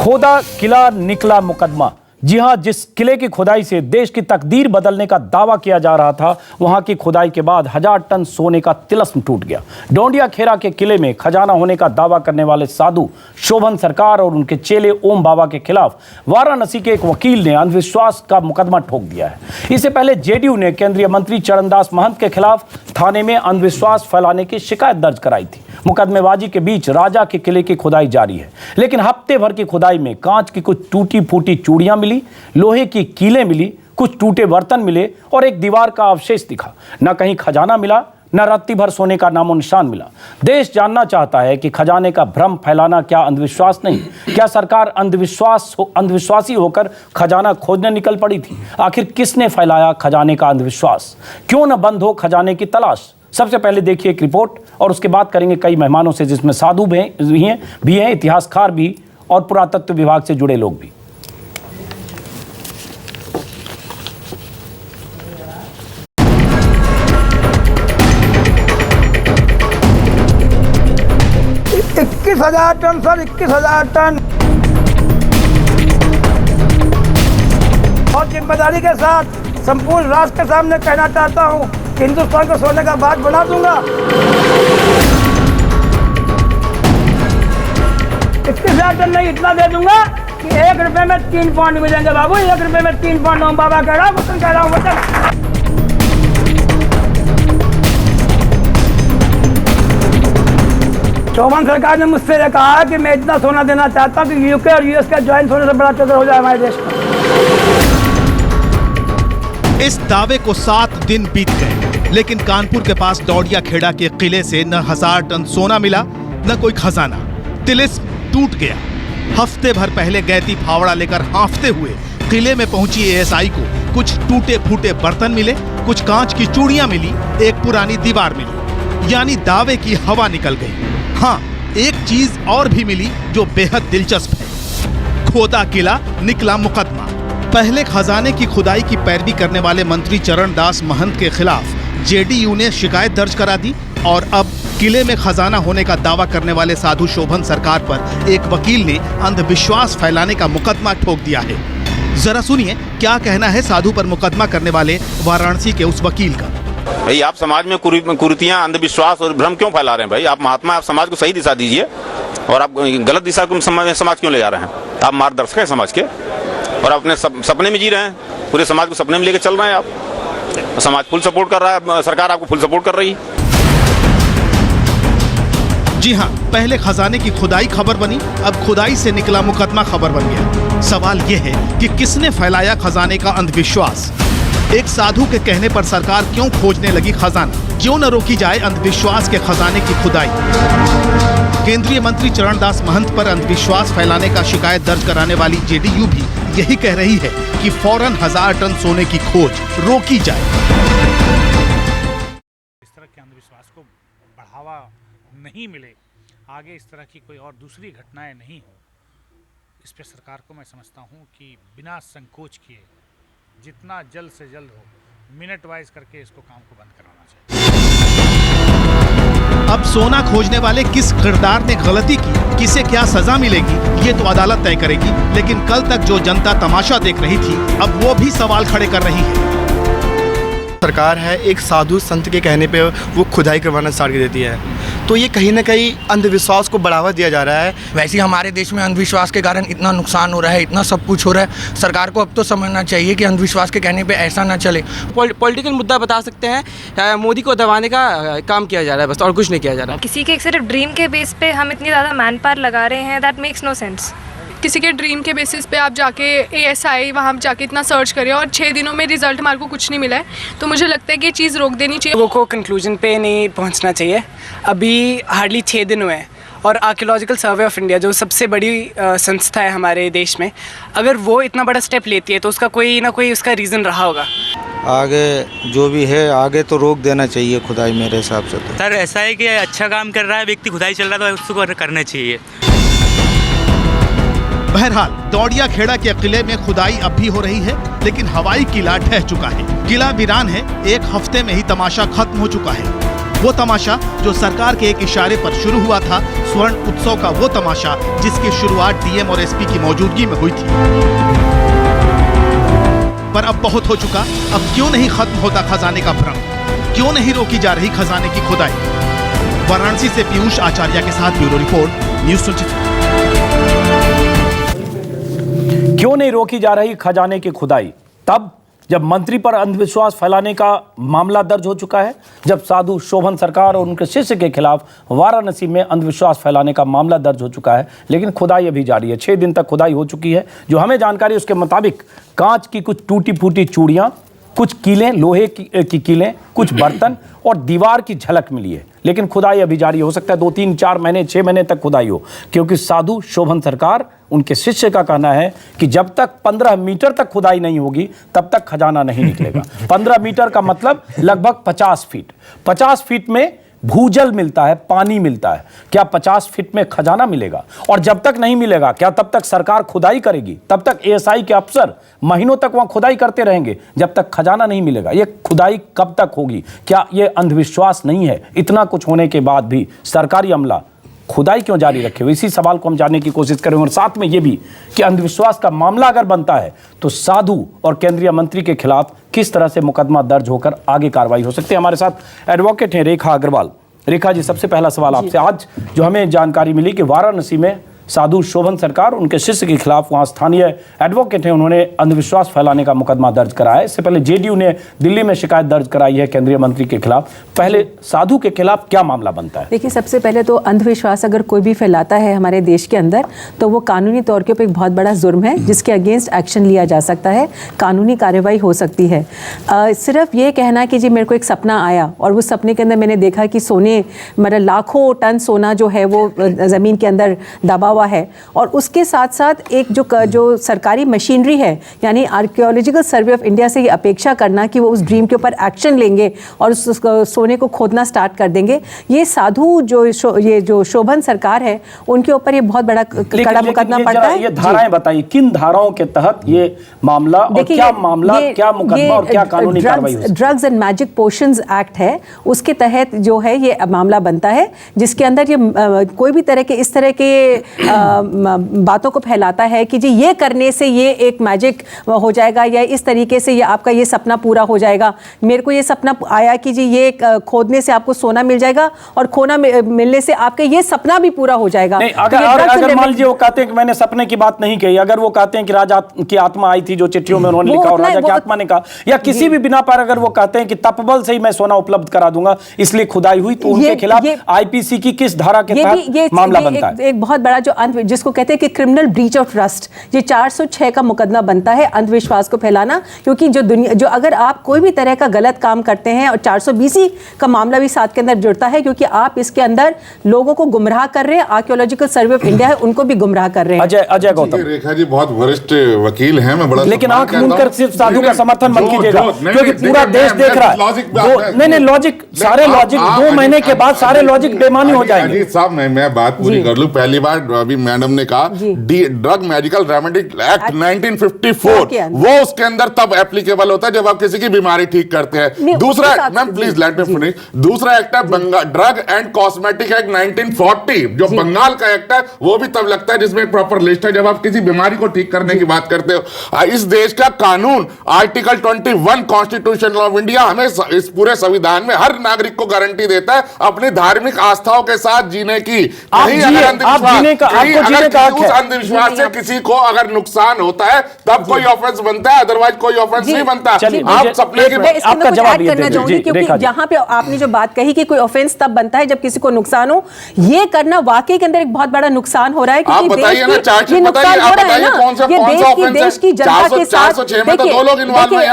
खोदा किला निकला मुकदमा। जी हां, जिस किले की खुदाई से देश की तकदीर बदलने का दावा किया जा रहा था, वहां की खुदाई के बाद 1000 टन सोने का तिलस्म टूट गया। डोंडिया खेरा के किले में खजाना होने का दावा करने वाले साधु शोभन सरकार और उनके चेले ओम बाबा के खिलाफ वाराणसी के एक वकील ने अंधविश्वास का मुकदमा ठोक दिया है। इससे पहले जेडीयू ने केंद्रीय मंत्री चरणदास महंत के खिलाफ थाने में अंधविश्वास फैलाने की शिकायत दर्ज कराई थी। मुकदमेबाजी के बीच राजा के किले की खुदाई जारी है, लेकिन हफ्ते भर की खुदाई में कांच की कुछ टूटी फूटी चूड़ियां मिली, लोहे की कीलें मिली, कुछ टूटे बर्तन मिले और एक दीवार का अवशेष दिखा। न कहीं खजाना मिला, न रत्ती भर सोने का नामो निशान मिला। देश जानना चाहता है कि खजाने का भ्रम फैलाना क्या अंधविश्वास नहीं? क्या सरकार अंधविश्वासी होकर खजाना खोजने निकल पड़ी थी? आखिर किसने फैलाया खजाने का अंधविश्वास? क्यों न बंद हो खजाने की तलाश? सबसे पहले देखिए एक रिपोर्ट और उसके बाद करेंगे कई मेहमानों से, जिसमें साधु भी हैं, इतिहासकार भी और पुरातत्व विभाग से जुड़े लोग भी। इक्कीस 21,000 टन सर, 21,000 टन। और जिम्मेदारी के साथ संपूर्ण राष्ट्र के सामने कहना चाहता हूँ, हिंदुस्तान को सोने का बाग बना दूंगा। 21,000 टन नहीं, इतना दे दूंगा कि 1 रुपए में 3 पाउंड मिलेंगे बाबू। 1 रुपए में 3 पाउंड ओम बाबा कह रहा हूँ, वचन कह रहा हूँ, वचन। शोभन सरकार ने मुझसे ये कहा कि मैं इतना सोना देना चाहता हूँ कि यूके और यूएस का ज्वाइंट होने से बड़ा चक्कर हो जाए हमारे देश का। इस दावे को 7 दिन बीत गए, लेकिन कानपुर के पास डोंडिया खेड़ा के किले से न 1000 टन सोना मिला, न कोई खजाना। तिलिस्म टूट गया। हफ्ते भर पहले गैती फावड़ा लेकर हांफते हुए किले में पहुंची एएसआई को कुछ टूटे फूटे बर्तन मिले, कुछ कांच की चूड़ियां मिली, एक पुरानी दीवार मिली, यानी दावे की हवा निकल गई। हाँ, एक चीज और भी मिली जो बेहद दिलचस्प है। खोदा किला निकला मुकदमा। पहले खजाने की खुदाई की पैरवी करने वाले मंत्री चरणदास महंत के खिलाफ जेडीयू ने शिकायत दर्ज करा दी और अब किले में खजाना होने का दावा करने वाले साधु शोभन सरकार पर एक वकील ने अंधविश्वास फैलाने का मुकदमा ठोक दिया है। जरा सुनिए क्या कहना है साधु पर मुकदमा करने वाले वाराणसी के उस वकील का। भाई, आप समाज में कुरीतियां, अंधविश्वास और भ्रम क्यों फैला रहे हैं? भाई, आप महात्मा, आप समाज को सही दिशा दीजिए और आप गलत दिशा को समाज क्यों ले जा रहे हैं? आप मार्गदर्शक हैं समाज के और आप अपने सपने में जी रहे हैं, पूरे समाज को सपने में लेकर चल रहे हैं आप। समाज फुल सपोर्ट कर रहा है, सरकार आपको फुल सपोर्ट कर रही है। जी हाँ, पहले खजाने की खुदाई खबर बनी, अब खुदाई से निकला मुकदमा खबर बन गया। सवाल यह है कि किसने फैलाया खजाने का अंधविश्वास? एक साधु के कहने पर सरकार क्यों खोजने लगी खजाना? क्यों न रोकी जाए अंधविश्वास के खजाने की खुदाई? केंद्रीय मंत्री चरणदास महंत पर अंधविश्वास फैलाने का शिकायत दर्ज कराने वाली जेडीयू भी यही कह रही है कि फौरन 1000 टन सोने की खोज रोकी जाए। इस तरह के अंधविश्वास को बढ़ावा नहीं मिले, आगे इस तरह की कोई और दूसरी घटनाएं नहीं हो, इस पे सरकार को मैं समझता हूं कि बिना संकोच किए जितना जल्द से जल्द हो मिनट वाइज करके इसको काम को बंद कराना चाहिए। अब सोना खोजने वाले किस किरदार ने गलती की, किसे क्या सजा मिलेगी, ये तो अदालत तय करेगी। लेकिन कल तक जो जनता तमाशा देख रही थी, अब वो भी सवाल खड़े कर रही है। सरकार है, एक साधु संत के कहने पे वो खुदाई करवाना स्टार्ट कर देती है, तो ये कहीं ना कहीं अंधविश्वास को बढ़ावा दिया जा रहा है। वैसे ही हमारे देश में अंधविश्वास के कारण इतना नुकसान हो रहा है, इतना सब कुछ हो रहा है। सरकार को अब तो समझना चाहिए कि अंधविश्वास के कहने पे ऐसा ना चले। पॉलिटिकल मुद्दा बता सकते हैं, मोदी को दबाने का काम किया जा रहा है बस, और कुछ नहीं किया जा रहा। किसी के सिर्फ ड्रीम के बेस पे हम इतनी ज़्यादा मैन पावर लगा रहे हैं, दैट मेक्स नो सेंस। किसी के ड्रीम के बेसिस पे आप जाके एएसआई वहाँ जाके इतना सर्च करें और 6 दिनों में रिजल्ट हमारे को कुछ नहीं मिला है, तो मुझे लगता है कि ये चीज़ रोक देनी चाहिए। लोगों को कंक्लूजन पे नहीं पहुँचना चाहिए। अभी हार्डली 6 दिन हुए हैं और आर्कियोलॉजिकल सर्वे ऑफ इंडिया जो सबसे बड़ी संस्था है हमारे देश में, अगर वो इतना बड़ा स्टेप लेती है तो उसका कोई ना कोई उसका रीज़न रहा होगा। आगे जो भी है, आगे तो रोक देना चाहिए खुदाई मेरे हिसाब से। तो सर ऐसा है कि अच्छा काम कर रहा है व्यक्ति, खुदाई चल रहा है तो उसको करना चाहिए। बहरहाल डोंडिया खेड़ा के किले में खुदाई अब भी हो रही है, लेकिन हवाई किला ढह चुका है। किला वीरान है, 1 हफ्ते में ही तमाशा खत्म हो चुका है। वो तमाशा जो सरकार के एक इशारे पर शुरू हुआ था, स्वर्ण उत्सव का वो तमाशा जिसकी शुरुआत डीएम और एसपी की मौजूदगी में हुई थी। पर अब बहुत हो चुका। अब क्यों नहीं खत्म होता खजाने का भ्रम? क्यों नहीं रोकी जा रही खजाने की खुदाई? वाराणसी से पीयूष आचार्य के साथ ब्यूरो रिपोर्ट, न्यूज़ 24। क्यों नहीं रोकी जा रही खजाने की खुदाई? तब जब मंत्री पर अंधविश्वास फैलाने का मामला दर्ज हो चुका है, जब साधु शोभन सरकार और उनके शिष्य के खिलाफ वाराणसी में अंधविश्वास फैलाने का मामला दर्ज हो चुका है, लेकिन खुदाई अभी जारी है। 6 दिन तक खुदाई हो चुकी है। जो हमें जानकारी उसके मुताबिक कांच की कुछ टूटी फूटी चूड़ियां, कुछ कीलें, लोहे की कीलें, कुछ बर्तन और दीवार की झलक मिली है। लेकिन खुदाई अभी जारी हो सकता है 2, 3, 4 महीने, 6 महीने तक खुदाई हो, क्योंकि साधु शोभन सरकार, उनके शिष्य का कहना है कि जब तक 15 मीटर तक खुदाई नहीं होगी तब तक खजाना नहीं निकलेगा। 15 मीटर का मतलब लगभग 50 फीट। 50 फीट में भूजल मिलता है, पानी मिलता है। क्या 50 फीट में खजाना मिलेगा? और जब तक नहीं मिलेगा, क्या तब तक सरकार खुदाई करेगी? तब तक एएसआई के अफसर महीनों तक वहां खुदाई करते रहेंगे जब तक खजाना नहीं मिलेगा? ये खुदाई कब तक होगी? क्या ये अंधविश्वास नहीं है? इतना कुछ होने के बाद भी सरकारी अमला खुदाई क्यों जारी रखे हुए? इसी सवाल को हम जानने की कोशिश करेंगे। और साथ में ये भी कि अंधविश्वास का मामला अगर बनता है तो साधु और केंद्रीय मंत्री के खिलाफ किस तरह से मुकदमा दर्ज होकर आगे कार्रवाई हो सकती है। हमारे साथ एडवोकेट हैं रेखा अग्रवाल। रेखा जी, सबसे पहला सवाल आपसे। आज जो हमें जानकारी मिली कि वाराणसी में साधु शोभन सरकार, उनके शिष्य के खिलाफ वहां स्थानीय एडवोकेट हैं, उन्होंने अंधविश्वास फैलाने का मुकदमा दर्ज कराया है। इससे पहले जेडीयू ने दिल्ली में शिकायत दर्ज कराई है केंद्रीय मंत्री के खिलाफ। पहले साधु के खिलाफ क्या मामला बनता है? देखिए, सबसे पहले तो अंधविश्वास अगर कोई भी फैलाता है हमारे देश के अंदर तो वो कानूनी तौर के ऊपर एक बहुत बड़ा जुर्म है, जिसके अगेंस्ट एक्शन लिया जा सकता है, कानूनी कार्रवाई हो सकती है। सिर्फ ये कहना कि जी मेरे को एक सपना आया और उस सपने के अंदर मैंने देखा कि सोने, मतलब लाखों टन सोना जो है वो ज़मीन के अंदर दबा हुआ है, और उसके साथ साथ एक जो सरकारी मशीनरी है, यानी आर्कियोलॉजिकल सर्वे ऑफ इंडिया से ये अपेक्षा करना कि वो उस ड्रीम के ऊपर एक्शन लेंगे और उस सोने को खोदना स्टार्ट कर देंगे, ये साधु जो शोभन सरकार है उनके ऊपर ये बहुत बड़ा कड़ा मुकदमा पड़ता है। ये धाराएं बताइए, किन धाराओं के तहत ये मामला और क्या मामला, क्या मुकदमा और क्या कानूनी कार्रवाई हो सकती है? Drugs and magic potions act है, उसके तहत जो है ये मामला बनता है, जिसके अंदर ये कोई भी तरह के इस तरह के बातों को फैलाता है कि जी ये करने से ये एक मैजिक हो जाएगा या इस तरीके से ये आपका ये सपना पूरा हो जाएगा। मेरे को ये सपना आया कि जी ये खोदने से आपको सोना मिल जाएगा और खोना मिलने से आपका ये सपना भी पूरा हो जाएगा। नहीं, अगर मान लीजिए वो कहते हैं कि मैंने सपने की बात नहीं कही, अगर वो कहते हैं कि राजा की आत्मा आई थी, जो चिट्ठियों में उन्होंने लिखा और राजा की आत्मा ने कहा, या किसी भी बिना पर अगर वो कहते हैं कि तपबल से ही मैं सोना उपलब्ध करा दूंगा इसलिए खुदाई हुई, तो उनके खिलाफ आईपीसी की किस धारा के तहत मामला बनता है? एक बहुत बड़ा जो जिसको कहते हैं कि क्रिमिनल ब्रीच ऑफ ट्रस्ट, ये 406 का मुकदमा बनता है अंधविश्वास को फैलाना। क्योंकि जो अगर आप कोई भी तरह का गलत काम करते हैं, और 420 का मामला भी साथ के अंदर जुड़ता है, क्योंकि आप इसके अंदर लोगों को गुमराह कर रहे हैं, आर्कियोलॉजिकल सर्वे ऑफ इंडिया है उनको भी गुमराह कर रहे हैं। अजय गौतम। रेखा जी बहुत वरिष्ठ वकील हैं, मैं बड़ा लेकिन आंख मूंदकर सिर्फ साधु का समर्थन मत कीजिएगा, क्योंकि पूरा देश देख रहा है। नहीं, लॉजिक, सारे लॉजिक 2 महीने के बाद सारे लॉजिक बेमानी हो जाएंगे। साहब मैं बात पूरी कर लूं। पहली बार अभी मैडम ने कहा ड्रग मेडिकल रेमेडिक एक्ट 1954, वो उसके अंदर तब एप्लीकेबल होता है जब आप किसी की बीमारी ठीक करते हैं। दूसरा, ma'am please let me finish, दूसरा एक्ट है ड्रग एंड कॉस्मेटिक एक्ट 1940, जो बंगाल का एक्ट है, वो भी तब लगता है जिसमें एक प्रॉपर लिस्ट है जब आप किसी बीमारी को ठीक करने की बात करते हो। इस देश का कानून आर्टिकल 21 कॉन्स्टिट्यूशन ऑफ इंडिया हमें इस पूरे संविधान में हर नागरिक को गारंटी देता है अपनी धार्मिक आस्थाओं के साथ जीने की। अंधविश्वास से किसी को अगर नुकसान होता है तब कोई ऑफेंस बनता है, अदरवाइज कोई ऑफेंस नहीं बनता। आप सपने के आपका जवाब करना चाहूंगी, क्योंकि यहाँ पे आपने जो बात कही कि कोई ऑफेंस तब बनता है जब किसी को नुकसान हो, ये करना वाकई के अंदर एक बहुत बड़ा नुकसान हो रहा है। आप बताइए ना, चार्जशीट बताइए, आप बताइए कौन सा ऑफेंस है? देश की जनता के साथ 406 में तो 2 लोग इन्वॉल्व हैं।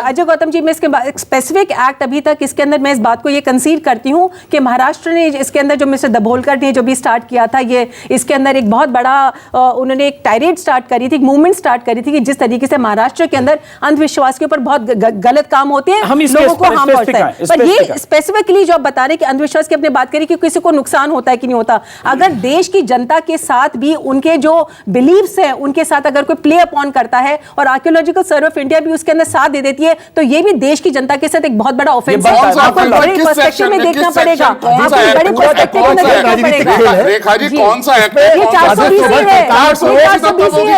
अजय गौतम जी, मैं इसके स्पेसिफिक एक्ट अभी तक इसके अंदर मैं इस बात को ये कंसीड करती हूँ कि महाराष्ट्र ने इसके अंदर जो मिस्टर दभोलकर ने जो भी स्टार्ट किया था, ये इसके अंदर एक बहुत बड़ा उन्होंने एक टायरेड स्टार्ट करी थी, एक मूवमेंट स्टार्ट करी थी कि जिस तरीके से महाराष्ट्र के अंदर अंधविश्वास के ऊपर बहुत गलत काम होते हैं, लोगों को हार्म पहुंचता है। पर ये स्पेसिफिकली जो आप बता रहे हैं कि अंधविश्वास की अपने बात करी कि किसी को नुकसान होता है कि नहीं होता, अगर देश की जनता के साथ भी उनके जो बिलीव्स हैं उनके साथ अगर कोई प्ले अपॉन करता है और आर्कियोलॉजिकल सर्वे ऑफ इंडिया भी उसके अंदर साथ दे देती है, तो ये भी देश की जनता के साथ एक बहुत बड़ा ऑफेंस है। आपको बड़े पर्सपेक्टिव में देखना पड़ेगा, आपको बड़े पर्सपेक्टिव में देखना पड़ेगा। रेखा जी कौन सा एक्ट है? ये 420 है,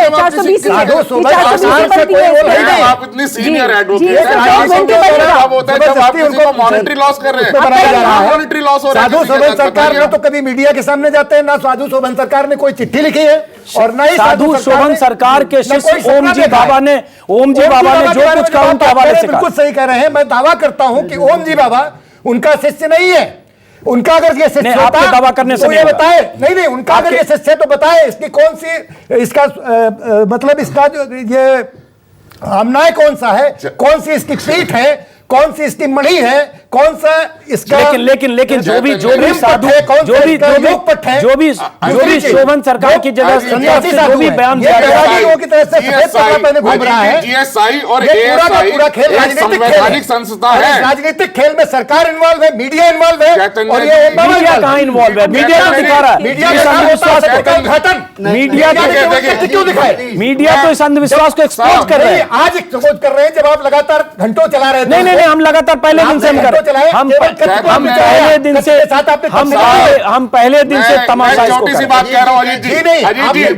420 है, 420 है। आप इतनी सीनियर एडवोकेट अब होता है जब आप किसी को मॉनेटरी लॉस कर रहे हैं, मॉनेटरी लॉस हो रहा है। साधु शोभन सरकार ना तो कभी मीडिया के सामने जाते हैं, ना साधु शोभन सरकार ने कोई चिट्ठी लिखी है, और ना ही साधु शोभन सरकार के शिष्य ओम जी बाबा ने जो कुछ कहा उनके हवाले से बिल्कुल सही कह रहे हैं। मैं दावा करता हूं कि ओम जी बाबा उनका शिष्य नहीं है। उनका अगर ये शिष्य होता दावा करने से तो ये बताए, नहीं उनका अगर ये शिष्य तो बताए इसकी कौन सी, इसका मतलब इसका जो ये हमनाय कौन सा है, कौन सी इसकी पीठ है, कौन सी इसकी मणि है, कौन सा इसका, लेकिन जो भी साधु जो भी शोभन सरकार की जगह जो भी बयान की तरह से सफेद कपड़ा पहने घूम रहा है, जीएसआई और एएसआई पूरा खेल राजनीतिक संस्था है। राजनीतिक खेल में सरकार इन्वॉल्व है, मीडिया इन्वॉल्व है, और ये मीडिया कहां इन्वॉल्व है? मीडिया तो दिखा रहा है मीडिया क्यों दिखाए? मीडिया तो इस अंधविश्वास को एक्सपोज कर रहे हैं। आज एक्सपोज कर रहे हैं जब आप लगातार घंटों चला रहे थे। नहीं, हम लगातार पहले दिन से हम पहले दिन से तमाशा छोटी सी बात कह रहा हूँ अजीत जी, इस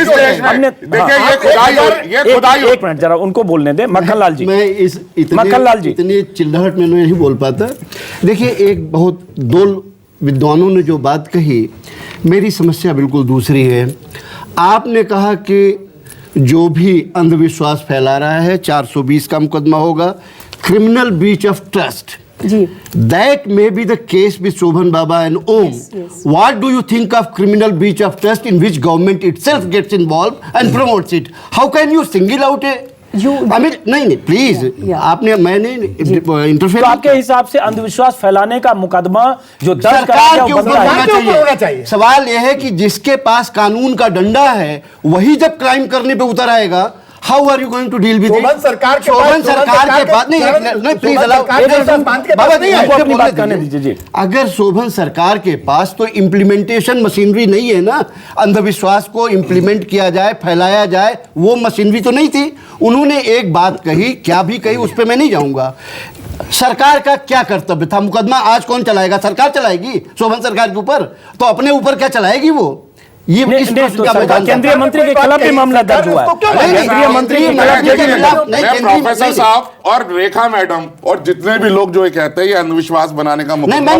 देश में देखिए ये खुदाई एक मिनट जरा उनको बोलने दे। मक्खनलाल जी, मैं मक्खनलाल जी इतनी चिल्लाहट में नहीं बोल पाता। देखिए, एक बहुत दो विद्वानों ने जो बात कही, मेरी समस्या बिल्कुल दूसरी है। आपने कहा कि जो भी अंधविश्वास फैला रहा है 420 का मुकदमा होगा, criminal breach of trust. That may be the case with Shobhan Baba and Om. Yes. What do you think of criminal breach of trust in which government itself gets involved and promotes it? How can you single out a नहीं please आपने मैंने interfere. तो आपके हिसाब से अंधविश्वास फैलाने का मुकदमा जो दर्ज सरकार के ऊपर होना चाहिए। सवाल यह है कि जिसके पास कानून का डंडा है वही जब क्राइम करने पे उतर आएगा, How are you going to deal with it? शोभन सरकार के बाद नहीं प्लीज बात करने दीजिए। अगर शोभन सरकार के पास तो इम्प्लीमेंटेशन मशीनरी नहीं है ना, अंधविश्वास को इम्प्लीमेंट किया जाए, फैलाया जाए, वो मशीनरी तो नहीं थी। उन्होंने एक बात कही, क्या भी कही, उस पर मैं नहीं जाऊंगा। सरकार का क्या कर्तव्य था? मुकदमा आज कौन चलाएगा? सरकार चलाएगी शोभन सरकार के ऊपर, तो अपने ऊपर क्या चलाएगी वो? ये केंद्रीय मंत्री के खिलाफ भी मामला दर्ज हुआ है। केंद्रीय मंत्री प्रोफेसर साहब और रेखा मैडम और जितने भी लोग जो ये कहते हैं ये अंधविश्वास बनाने का मुकदमा बनता है।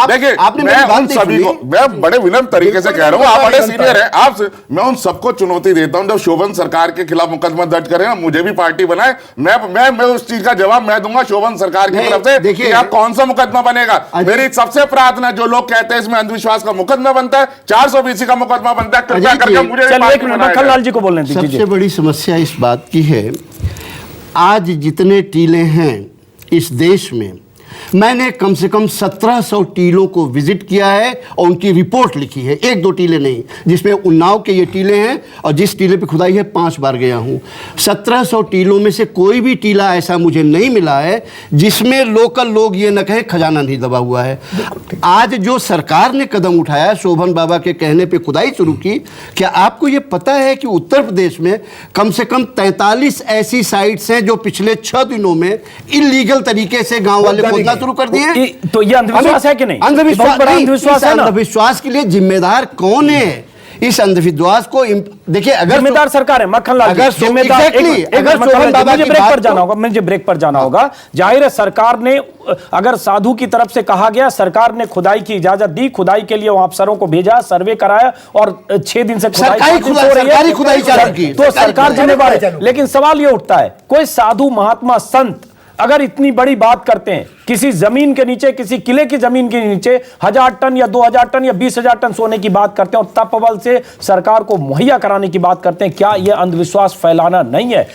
देखिए, मैं उन सभी को, मैं बड़े विनम्र तरीके से कह रहा हूँ, आप बड़े सीनियर हैं, आपसे मैं उन सबको चुनौती देता हूँ, जब शोभन सरकार के खिलाफ मुकदमा दर्ज करें ना, मुझे भी पार्टी बनाए, मैं उस चीज का जवाब मैं दूंगा शोभन सरकार की तरफ से। देखिए, आप कौन सा मुकदमा बनेगा? मेरी सबसे प्रार्थना, जो लोग कहते हैं इसमें अंधविश्वास का मुकदमा बनता है, 420 का मुकदमा बनता है, कृपया करके मुझे मक्खनलाल जी को बोलने दीजिए। सबसे बड़ी समस्या इस बात की है, आज जितने टीले हैं इस देश में, मैंने कम से कम 1700 टीलों को विजिट किया है और उनकी रिपोर्ट लिखी है, एक दो टीले नहीं, जिसमें उन्नाव के ये टीले हैं और जिस टीले पे खुदाई है 5 बार गया हूँ। 1700 टीलों में से कोई भी टीला ऐसा मुझे नहीं मिला है जिसमें लोकल लोग ये न कहे खजाना नहीं दबा हुआ है। आज जो सरकार ने कदम उठाया, शोभन बाबा के कहने पर खुदाई शुरू की, क्या आपको ये पता है कि उत्तर प्रदेश में कम से कम 43 ऐसी साइट्स हैं जो पिछले 6 दिनों में इलीगल तरीके से गाँव वाले खोदना शुरू कर दिए? तो ये अंधविश्वास है कि नहीं? अंधविश्वास के लिए जिम्मेदार कौन है? इस अंधविश्वास को देखिए, अगर जिम्मेदार सरकार है मक्खनलाल, अगर मुझे ब्रेक पर जाना होगा। जाहिर है सरकार ने, अगर साधु की तरफ से कहा गया, सरकार ने खुदाई की इजाजत दी, खुदाई के लिए वहां अफसरों को भेजा, सर्वे कराया और 6 दिन से खुदाई चालू की, तो सरकार जिम्मेदार है। लेकिन सवाल ये उठता है, कोई साधु महात्मा संत अगर इतनी बड़ी बात करते हैं, किसी जमीन के नीचे, किसी किले की जमीन के नीचे 1000 टन या 2000 टन या 20,000 टन सोने की बात करते हैं और तपोबल से सरकार को मुहैया कराने की बात करते हैं, क्या यह अंधविश्वास फैलाना नहीं है?